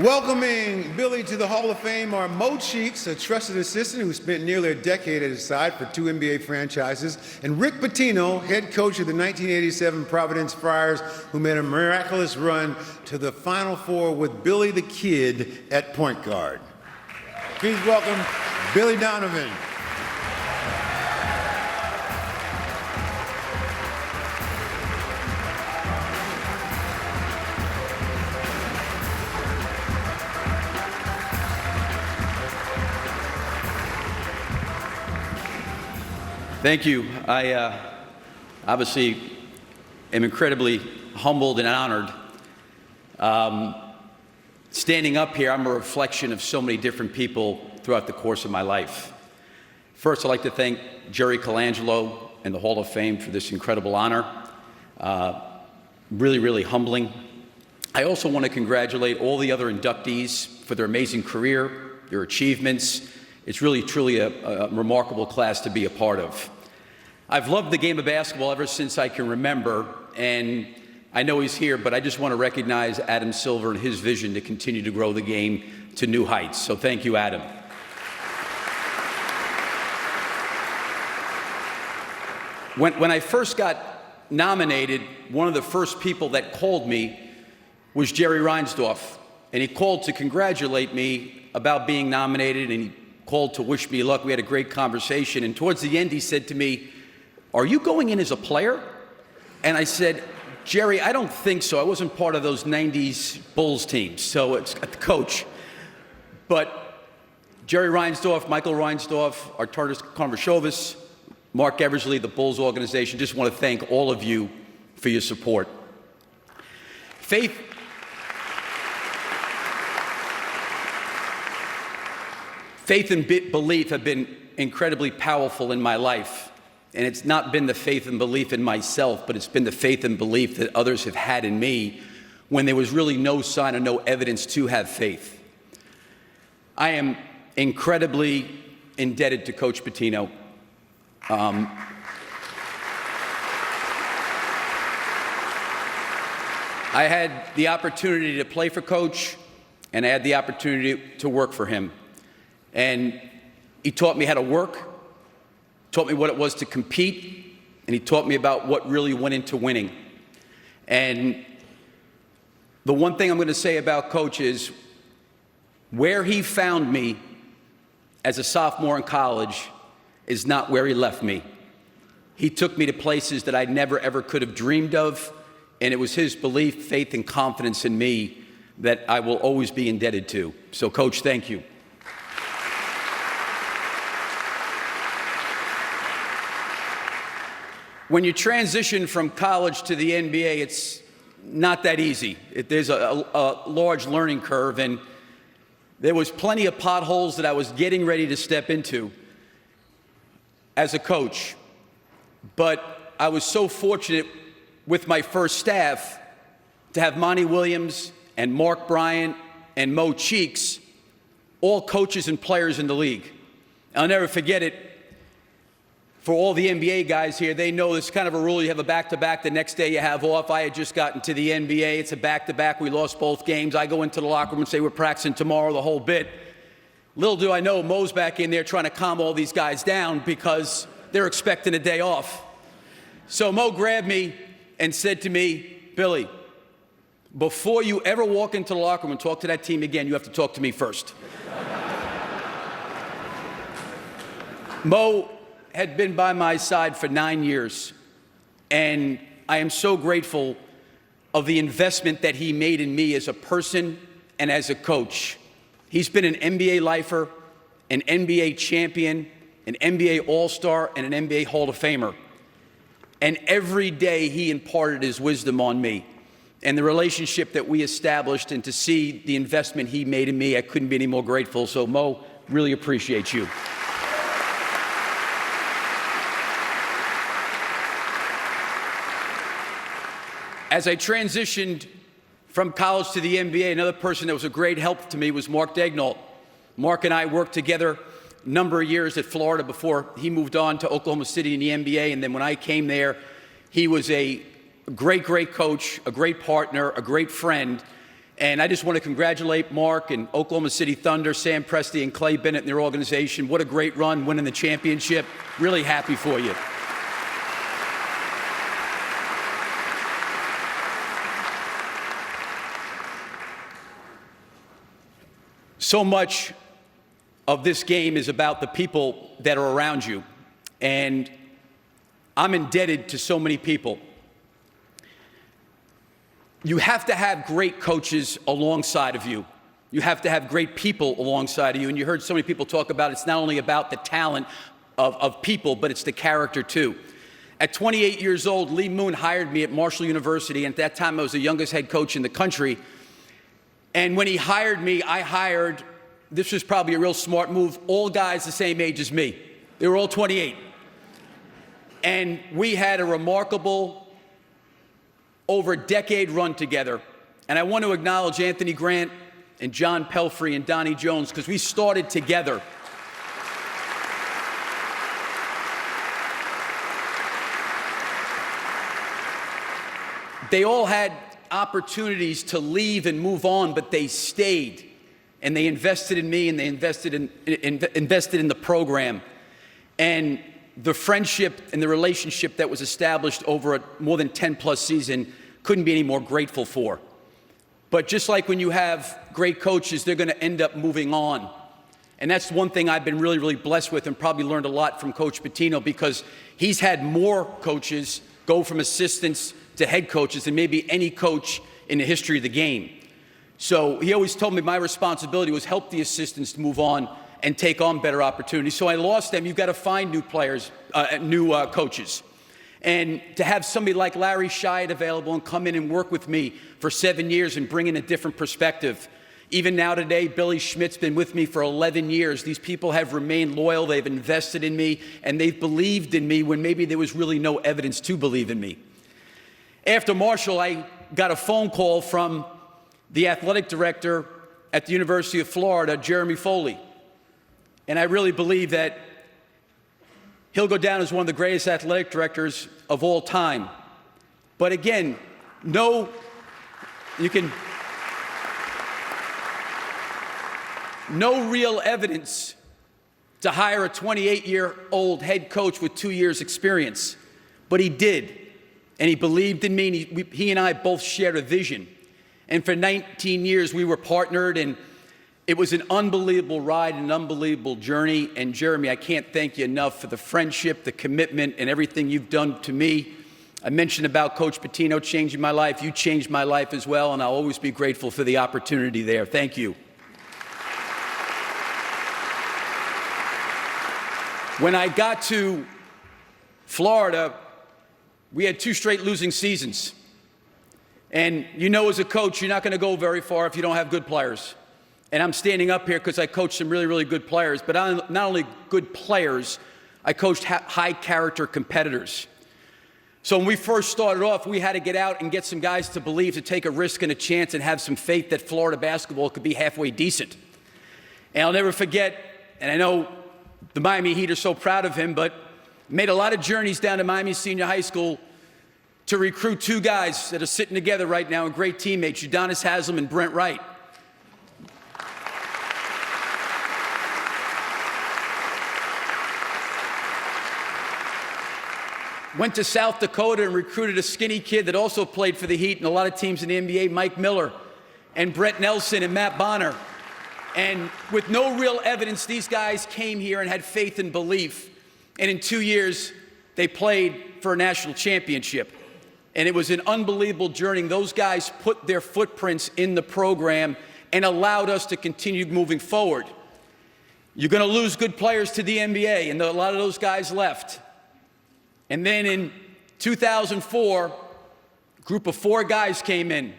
Welcoming Billy to the Hall of Fame are Mo Cheeks, a trusted assistant who spent nearly a decade at his side for 2 NBA franchises, and Rick Pitino, head coach of the 1987 Providence Friars, who made a miraculous run to the Final Four with Billy the Kid at point guard. Please welcome Billy Donovan. Thank you. I obviously am incredibly humbled and honored. Standing up here, I'm a reflection of so many different people throughout the course of my life. First, I'd like to thank Jerry Colangelo and the Hall of Fame for this incredible honor. Really, really humbling. I also want to congratulate all the other inductees for their amazing career, their achievements. It's really, truly a remarkable class to be a part of. I've loved the game of basketball ever since I can remember, and I know he's here, but I just want to recognize Adam Silver and his vision to continue to grow the game to new heights. So thank you, Adam. When I first got nominated, one of the first people that called me was Jerry Reinsdorf, and he called to congratulate me about being nominated, and he called to wish me luck. We had a great conversation, and towards the end he said to me, "Are you going in as a player?" And I said, "Jerry, I don't think so. I wasn't part of those 90s Bulls teams, so it's the coach." But Jerry Reinsdorf, Michael Reinsdorf, Arturas Kondrashovas, Mark Eversley, the Bulls organization, just want to thank all of you for your support. Faith and belief have been incredibly powerful in my life. And it's not been the faith and belief in myself, but it's been the faith and belief that others have had in me when there was really no sign or no evidence to have faith. I am incredibly indebted to Coach Pitino. I had the opportunity to play for Coach, and I had the opportunity to work for him. And he taught me how to work, taught me what it was to compete, and he taught me about what really went into winning. And the one thing I'm going to say about Coach is where he found me as a sophomore in college is not where he left me. He took me to places that I never, ever could have dreamed of, and it was his belief, faith, and confidence in me that I will always be indebted to. So, Coach, thank you. When you transition from college to the NBA, it's not that easy. There's a large learning curve, and there was plenty of potholes that I was getting ready to step into as a coach. But I was so fortunate with my first staff to have Monty Williams and Mark Bryant and Mo Cheeks, all coaches and players in the league. I'll never forget it. For all the NBA guys here, they know this kind of a rule. You have a back-to-back, the next day you have off. I had just gotten to the NBA. It's a back-to-back. We lost both games. I go into the locker room and say, we're practicing tomorrow, the whole bit. Little do I know, Mo's back in there trying to calm all these guys down because they're expecting a day off. So Mo grabbed me and said to me, "Billy, before you ever walk into the locker room and talk to that team again, you have to talk to me first." Mo had been by my side for 9 years, and I am so grateful of the investment that he made in me as a person and as a coach. He's been an NBA lifer, an NBA champion, an NBA All-Star, and an NBA Hall of Famer. And every day he imparted his wisdom on me. And the relationship that we established, and to see the investment he made in me, I couldn't be any more grateful. So Mo, really appreciate you. As I transitioned from college to the NBA, another person that was a great help to me was Mark Daignault. Mark and I worked together a number of years at Florida before he moved on to Oklahoma City in the NBA. And then when I came there, he was a great, great coach, a great partner, a great friend. And I just want to congratulate Mark and Oklahoma City Thunder, Sam Presti and Clay Bennett and their organization. What a great run winning the championship. Really happy for you. So much of this game is about the people that are around you. And I'm indebted to so many people. You have to have great coaches alongside of you. You have to have great people alongside of you. And you heard so many people talk about it's not only about the talent of people, but it's the character too. At 28 years old, Lee Moon hired me at Marshall University. And at that time, I was the youngest head coach in the country. And when he hired me, I hired, this was probably a real smart move, all guys the same age as me. They were all 28. And we had a remarkable, over a decade run together. And I want to acknowledge Anthony Grant and John Pelfrey and Donnie Jones, because we started together. They all had opportunities to leave and move on, but they stayed. And they invested in me, and they invested in the program. And the friendship and the relationship that was established over a more than 10-plus season couldn't be any more grateful for. But just like when you have great coaches, they're going to end up moving on. And that's one thing I've been really, really blessed with, and probably learned a lot from Coach Pitino, because he's had more coaches go from assistants to head coaches than maybe any coach in the history of the game. So he always told me my responsibility was help the assistants to move on and take on better opportunities. So I lost them. You've got to find new players, new coaches. And to have somebody like Larry Shyatt available and come in and work with me for 7 years and bring in a different perspective. Even now today, Billy Schmidt's been with me for 11 years. These people have remained loyal. They've invested in me, and they've believed in me when maybe there was really no evidence to believe in me. After Marshall, I got a phone call from the athletic director at the University of Florida, Jeremy Foley. And I really believe that he'll go down as one of the greatest athletic directors of all time. But again, no real evidence to hire a 28-year-old head coach with 2 years experience. But he did. And he believed in me, and he and I both shared a vision. And for 19 years, we were partnered, and it was an unbelievable ride, an unbelievable journey. And Jeremy, I can't thank you enough for the friendship, the commitment, and everything you've done to me. I mentioned about Coach Pitino changing my life. You changed my life as well, and I'll always be grateful for the opportunity there. Thank you. When I got to Florida, we had 2 straight losing seasons. And you know, as a coach, you're not going to go very far if you don't have good players. And I'm standing up here because I coached some really, really good players. But not only good players, I coached high-character competitors. So when we first started off, we had to get out and get some guys to believe, to take a risk and a chance and have some faith that Florida basketball could be halfway decent. And I'll never forget, and I know the Miami Heat are so proud of him, but made a lot of journeys down to Miami Senior High School to recruit 2 guys that are sitting together right now and great teammates, Udonis Haslem and Brent Wright. Went to South Dakota and recruited a skinny kid that also played for the Heat and a lot of teams in the NBA, Mike Miller, and Brett Nelson and Matt Bonner. And with no real evidence, these guys came here and had faith and belief. And in 2 years, they played for a national championship. And it was an unbelievable journey. Those guys put their footprints in the program and allowed us to continue moving forward. You're going to lose good players to the NBA, and a lot of those guys left. And then in 2004, a group of 4 guys came in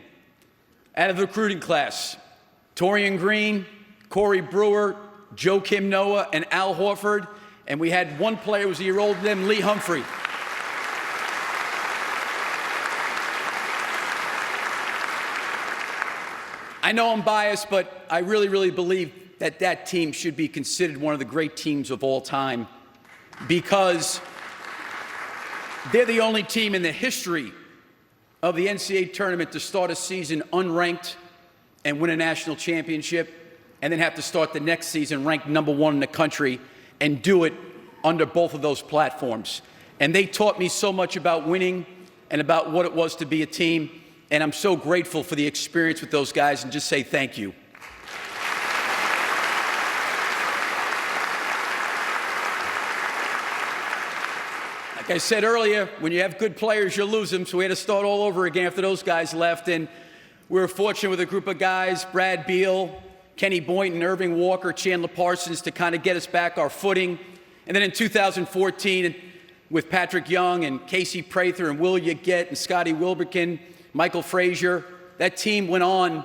out of the recruiting class. Torian Green, Corey Brewer, Joakim Noah, and Al Horford. And we had 1 player who was a year older than them, Lee Humphrey. I know I'm biased, but I really, really believe that that team should be considered one of the great teams of all time, because they're the only team in the history of the NCAA tournament to start a season unranked and win a national championship, and then have to start the next season ranked #1 in the country and do it under both of those platforms. And they taught me so much about winning and about what it was to be a team, and I'm so grateful for the experience with those guys, and just say thank you. Like I said earlier, when you have good players, you lose them, so we had to start all over again after those guys left, and we were fortunate with a group of guys, Brad Beal, Kenny Boynton, Irving Walker, Chandler Parsons, to kind of get us back our footing. And then in 2014, with Patrick Young and Casey Prather and Will Yagett and Scotty Wilbekin, Michael Frazier, that team went on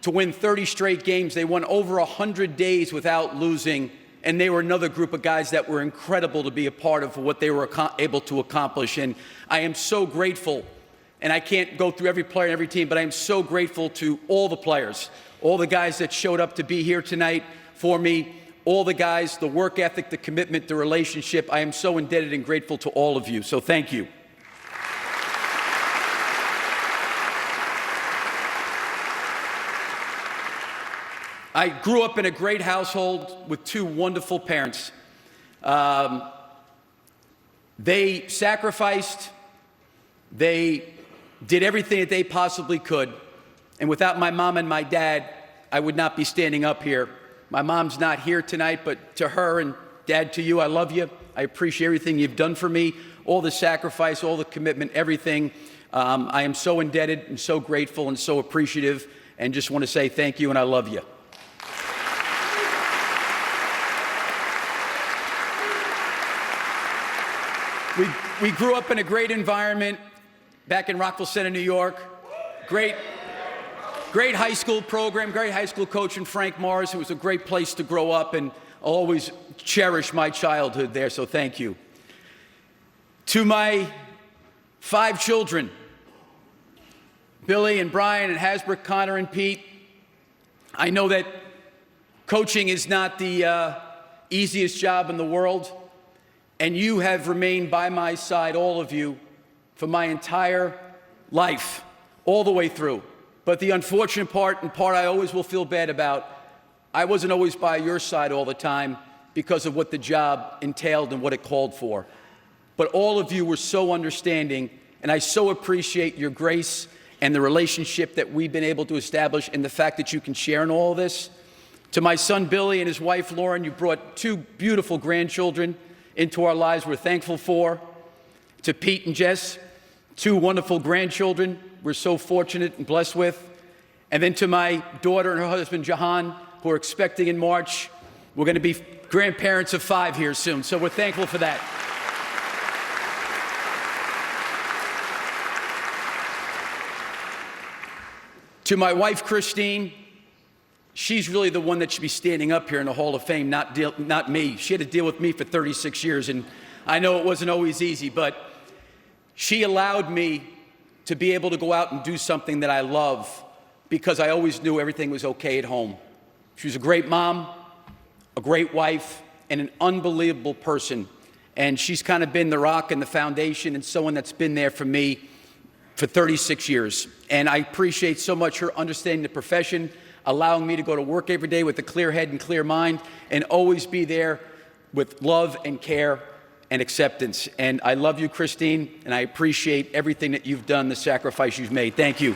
to win 30 straight games. They won over 100 days without losing, and they were another group of guys that were incredible to be a part of what they were able to accomplish. And I am so grateful, and I can't go through every player and every team, but I am so grateful to all the players, all the guys that showed up to be here tonight for me, all the guys, the work ethic, the commitment, the relationship. I am so indebted and grateful to all of you, so thank you. I grew up in a great household with two wonderful parents. They sacrificed, they did everything that they possibly could, and without my mom and my dad, I would not be standing up here. My mom's not here tonight, but to her and Dad, to you, I love you. I appreciate everything you've done for me, all the sacrifice, all the commitment, everything. I am so indebted and so grateful and so appreciative, and just want to say thank you and I love you. We grew up in a great environment back in Rockville Center, New York. Great high school program, great high school coach in Frank Morris. It was a great place to grow up, and I'll always cherish my childhood there, so thank you. To my 5 children, Billy and Brian and Hasbrook, Connor and Pete, I know that coaching is not the easiest job in the world, and you have remained by my side, all of you, for my entire life, all the way through. But the unfortunate part, and part I always will feel bad about, I wasn't always by your side all the time because of what the job entailed and what it called for. But all of you were so understanding, and I so appreciate your grace and the relationship that we've been able to establish and the fact that you can share in all of this. To my son Billy and his wife Lauren, you brought 2 beautiful grandchildren into our lives we're thankful for. To Pete and Jess, 2 wonderful grandchildren we're so fortunate and blessed with. And then to my daughter and her husband Jahan, who are expecting in March. We're going to be grandparents of 5 here soon, so we're thankful for that. To my wife Christine, she's really the one that should be standing up here in the Hall of Fame, not me. She had to deal with me for 36 years, and I know it wasn't always easy, but she allowed me to be able to go out and do something that I love because I always knew everything was okay at home. She was a great mom, a great wife, and an unbelievable person. And she's kind of been the rock and the foundation and someone that's been there for me for 36 years. And I appreciate so much her understanding the profession, allowing me to go to work every day with a clear head and clear mind, and always be there with love and care and acceptance. And I love you, Christine, and I appreciate everything that you've done, the sacrifice you've made. Thank you.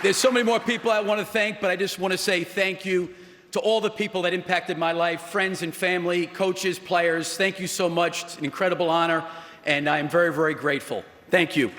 There's so many more people I want to thank, but I just want to say thank you to all the people that impacted my life, friends and family, coaches, players. Thank you so much. It's an incredible honor, and I'm very, very grateful. Thank you.